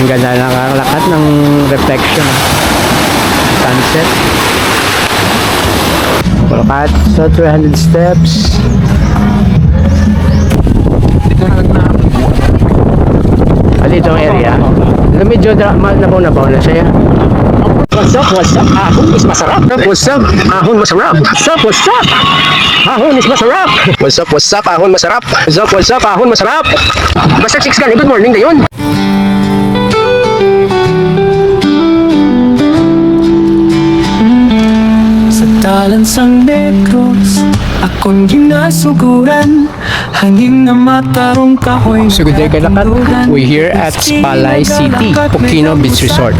Ang ganda nakalakat ng reflection. Sunset. Lakat. So 300 steps. Dito ang area. Medyo nabaw na siya. What's up? Ahon is masarap. What's up? Ahon masarap. What's up? Ahon is masarap. What's up? Ahon masarap. What's up? Ahon masarap. Basta 6 ka, good morning na yun. Sa talansang Negros, akong ginasuguran. Hangin na matarong kahoy. So good day kalakat. We're here at Spalay City, Pokino Beach Resort.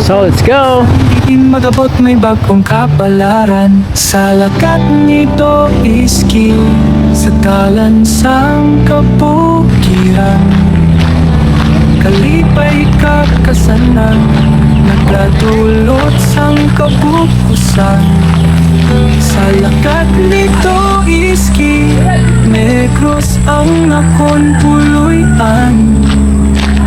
So let's go! Hindi magabot may bagong kapalaran. Sa lakat nito iski, sa talansang kabukiran. Kalipay kakasanan, nagdadulot sang kabukusan. Sa lakat nito iski, Negros ang akon puluyan.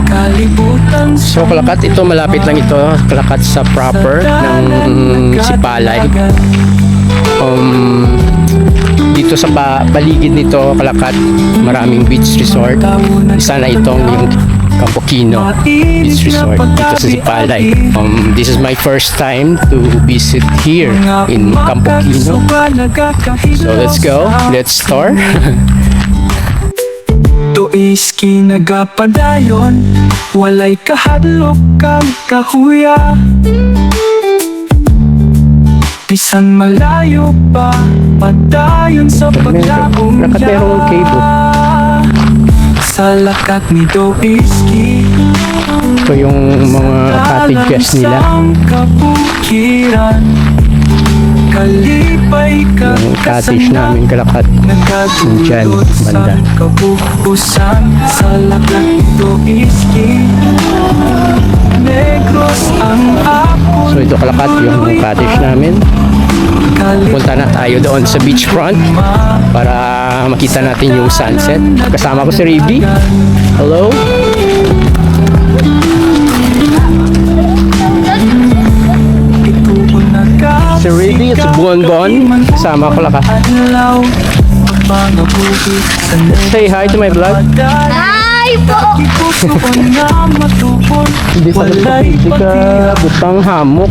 Kalibutan. So Kalakat, ito malapit lang ito. Kalakat sa proper ng Sipalay. Dito sa paligid nito Kalakat, maraming beach resort. Isa na itong yung Campokino Beach Resort dito sa Sipalay. This is my first time to visit here in Campokino. So let's go. Let's start. Tuiski nagapadayon, walay kahadlok kag kahuya. Bisan malayo pa, padayon sa paglaong Nakaterong cable. Sa lakat ni Tuiski, Ito yung mga cottages nila. kabukiran. Kalipay ka Yung cottage namin Kalakat. Diyan, banda. kabukusan. Sa lakat nito iski, Negros ang ako. So ito Kalakat yung cottage namin. Punta na tayo doon sa beachfront para makita natin yung sunset. Kasama ko si Riby. Hello. Si Riby at si Bonbon. Kasama ko Kalakat. Say hi to my vlog. Hi po! Hindi sa hindi ka butang hamok.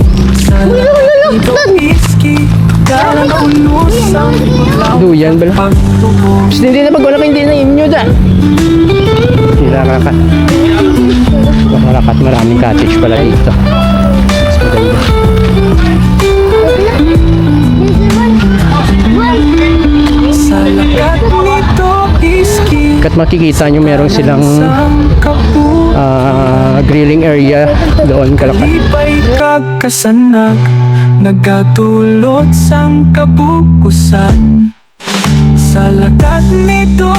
Duyan ba? Basta hindi na pag wala ka hindi na inyo da. Sila Kalakat. Kalakat, maraming cottage pala dito. Mas maganda. Sa lakat nito iski, Kat makikita nyo meron silang grilling area doon Kalakat. Kalipay kakasanag, nagatulot sang kabukusan. Sa lakat nito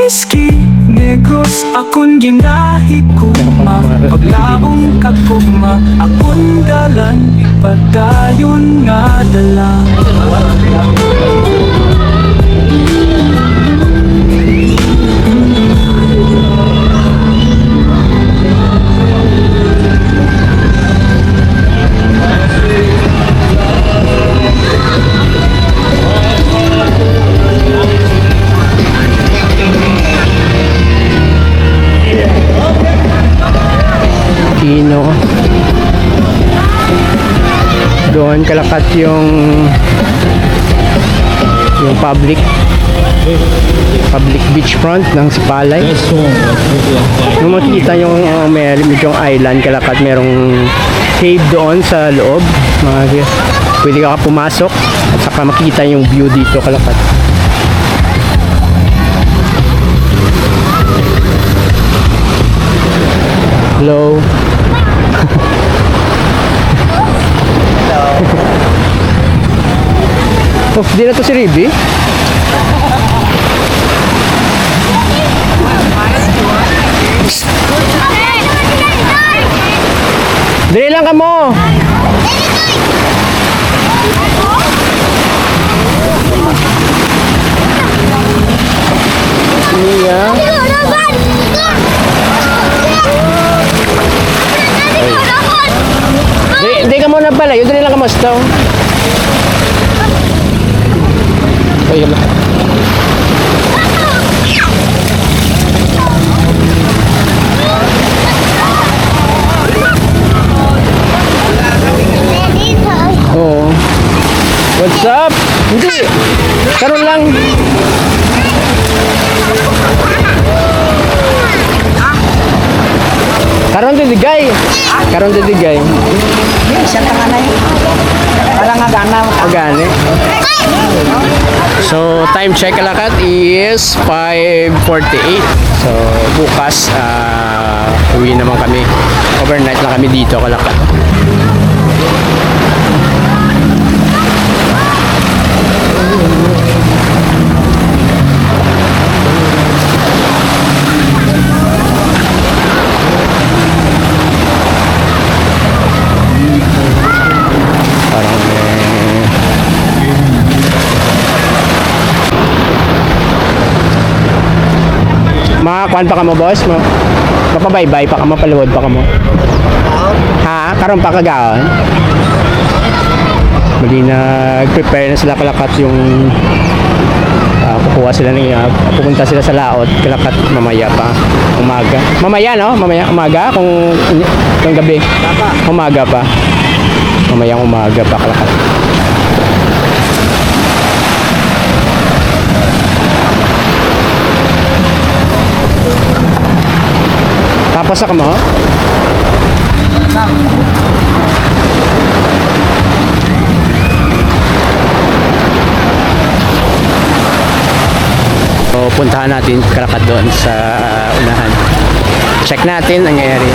iski, Negros akong ginahikuma. Paglaong kaguma, akong dalan, padayon nga dala. Pokino. Doon Kalakat yung public beachfront ng Sipalay. Nung makikita yung medyo island Kalakat, merong cave doon sa loob. Pwede ka pumasok at saka makikita yung view dito Kalakat. Hello. Oh, di na to si Riby. Dali lang ka mo. Iya. pala, yun din lang kamusta. Ay, hala. Oo. What's up? Hindi. Karoon lang. Karoon didigay. Karoon didigay. Siya tanga na yun. Parang agana. Agani. So, time check kalakat is 5:48. So, bukas, uwi naman kami. Overnight na kami dito kalakat. Parang makakuan pa ka mo, boss mo? Mapabaybay pa ka mo, paluwad pa ka mo? Ha? Karon pa kagaon? Mali nag-prepare na sila kalakat yung kukuha sila ng pupunta sila sa laot kalakat mamaya pa umaga mamaya no mamaya umaga kung gabi umaga pa mamayang umaga pa kalakat. Tapos ako mo so, puntahan natin kalakat doon sa unahan. Check natin ang nangyayari.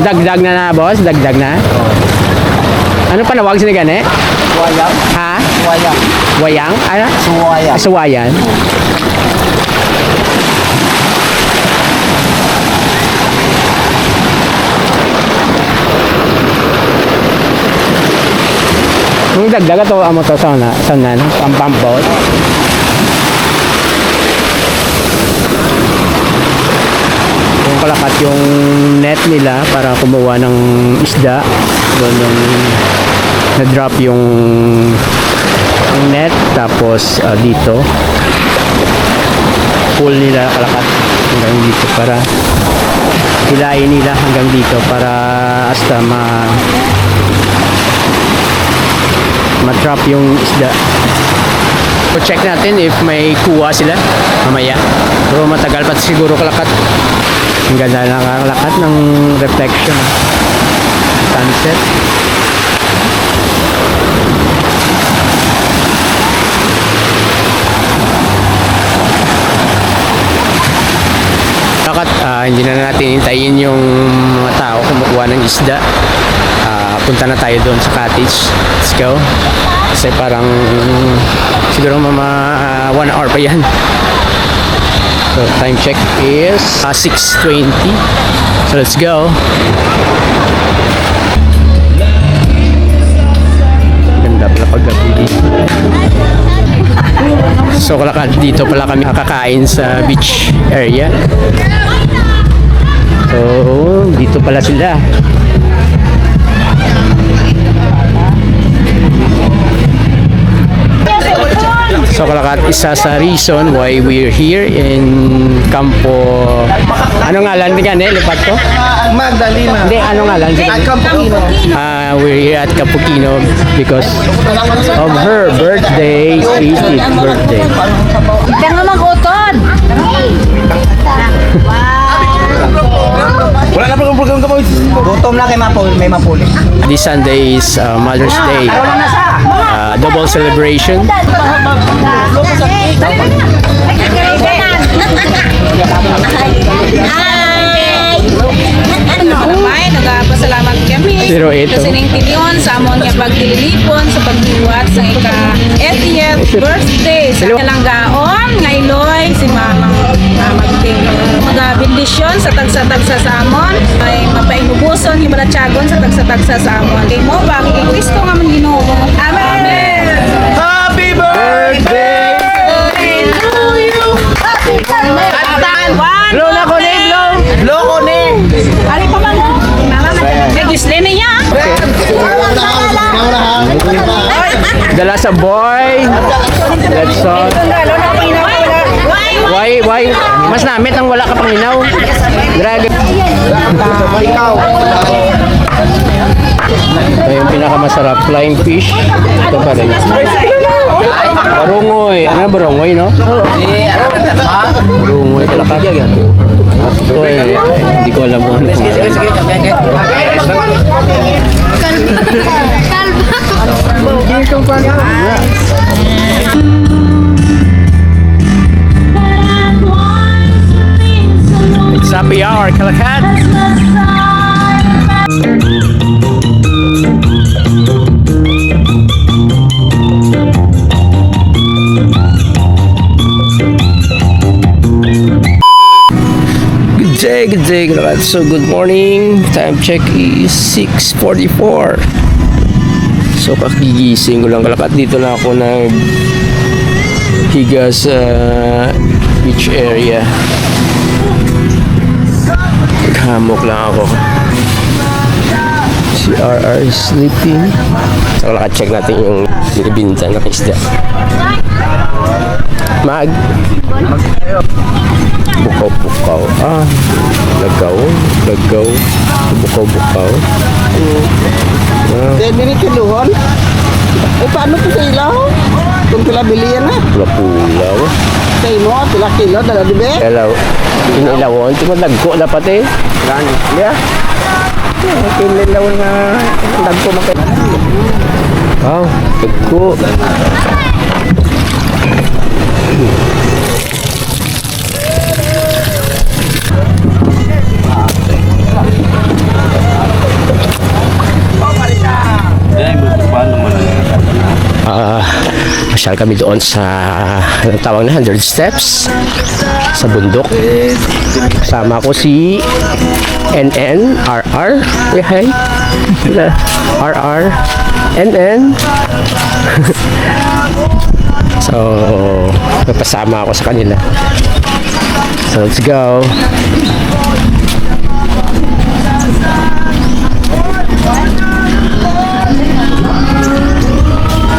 Dagdag na boss? Dagdag na? Ano panawag sinigane? Suwayang. Ha? Suwayang. Wayang? Ano? Suwayang. Suwayan? Yung dagdag ito, amo to sa na, pampampot. Yung kalakat yung net nila para kumuha ng isda. Doon yung na-drop yung net. Tapos dito pull nila kalakat hanggang dito para hilain nila hanggang dito para hasta ma-trap yung isda. So check natin if may kuha sila mamaya. Pero matagal pa siguro kalakat. Ang ganda ng kalakat ng reflection. sunset. Dapat hindi na natin hintayin yung mga tao kumukuha ng isda. Punta na tayo doon sa cottage. Let's go. Kasi parang siguro mga 1 hour pa yan. So time check is 6:20. So let's go. Ganda pala paggabi. So kalakad dito pala kami kakakain sa beach area. So dito pala sila. So Calacat, isa sa reason why we're here in Campo. Ano ngalan niyan lipat ko? Magdalena. Hindi, ano ngalan? Campokino. We're here at Campoquino because of her birthday, 80th birthday. Ika nga mag-utod. Wala na pang program ka po. Gutom na kay Mapol, may mapuli. This Sunday is Mother's Day. Double celebration. Ay, nagpasalamat kami. 08. Kasi ning tiniyon sa amon nga pagtililipon sa paghiwat sa ika-80th birthday sa Kalanggaon, ngayloy si Mama King. Mag-bendisyon sa tagsa-tagsa sa amon, ay mapainubuson yung balatsagon sa tagsa-tagsa sa amon. Kay mo ba, kay Kristo nga man Ginoo. Amen! Happy birthday! Blow na ko na, blow! Loko ni! Ari pa man mo? May gisle na niya. Dala sa boy. Let's go. Why? Mas namit ang wala ka pang inaw. Dragon. Ito yung pinakamasarap. Flying fish. Ito pa rin. Barungoy. Ano barungoy, no? Barungoy. Kalakagya yan. Ito eh. Hindi ko alam mo. It's happy hour, Calacat. Good day, Calacat. So good morning. Time check is 6:44. So kagigising ko lang, Calacat. Dito na ako higa sa beach area. Naghamok lang ako. Si RR is sleeping. So check natin yung binibinta ng isda. Bukaw-bukaw. Lagaw. Bukaw-bukaw. Dahil binikiluhon. Eh, paano po sa ilaw? Kung pila bilihan na. Pula-pulaw. Sa imo, pila kilo, dala di be? Hello. Inilawon. Ito nagko dapat eh. Yeah. Kinilaw na nagpo makita. Wow. Nagko. Masyal kami doon sa anong tawag na 100 steps sa bundok. Kasama ko si NN, RR, hey, RR, NN. So, napasama ako sa kanila. So, let's go.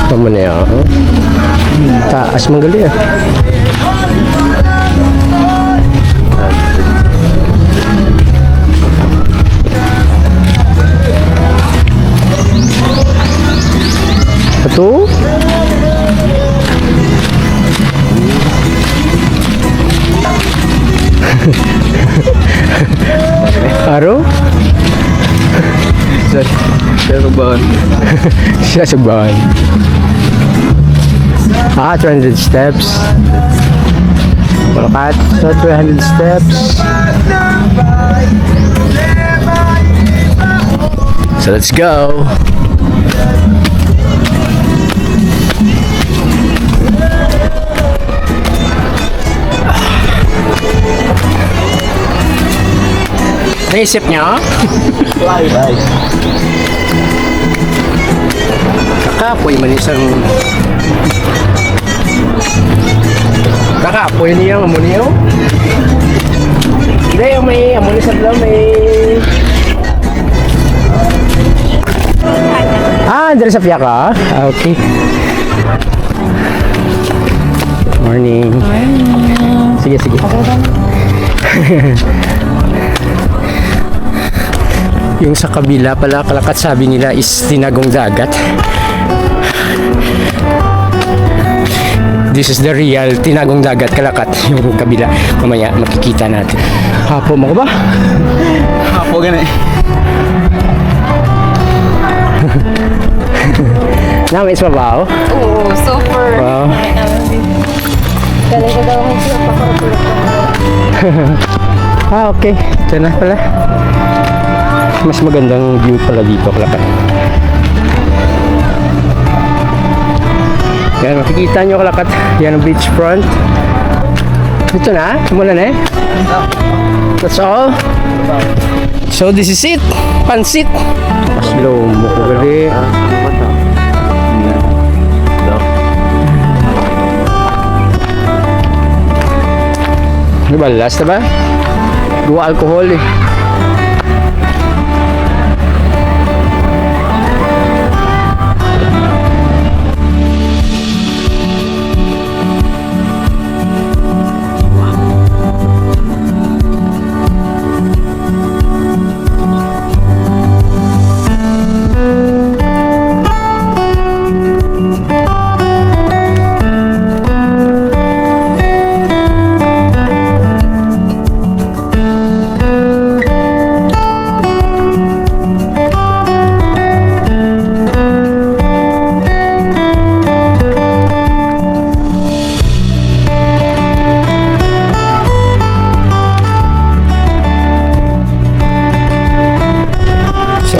Ito mo na yan. Taas mong gali ah. Ito? Aro? Sorry. Pero ba? Sinasugbahan. 300 steps. Kalakat. So, 300 steps. So, let's go. Naisip niyo? Fly. Kakapoy man isang... Kakapoy niya ang amo niyo? Hindi, yung may amo niya sa blam, may... Andyan sa piya ka? Okay. Morning. Sige. Yung sa kabila pala, Kalakat, sabi nila is tinagong dagat. This is the real tinagong dagat, Kalakat. Yung kabila, mamaya makikita natin. Hapo mo ko ba? Apo gani. Namiss pa ba ako? Oo, super. Wow. Talaga daw ang siya Okay. Ito na pala. Mas magandang view pala dito, Kalakat. Yan, makikita nyo, Kalakat. Yan ang beachfront. Ito na, umulan eh. That's all. So this is it. Pansit. Mas low mo ko gali. Ano ba? Last na ba? Dua alcohol eh.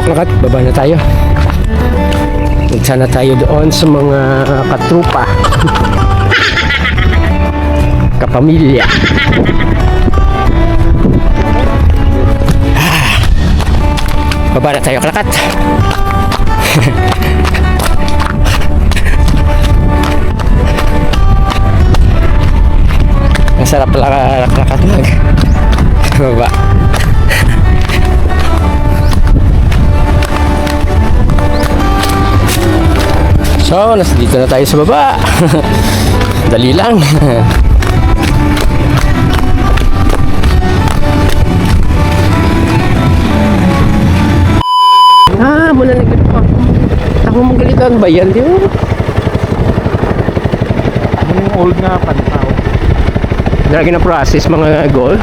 Kalakat, baba na tayo. Punta na tayo doon sa mga katrupa. Kapamilya. Baba na tayo, Kalakat. Masarap pala, Kalakat mag baba. So, dito na tayo sa baba. Dali lang. Mula naglit pa ako. Ako magalitan ba yan, di ba? Yung old nga pantaw. Lagi na process mga gold.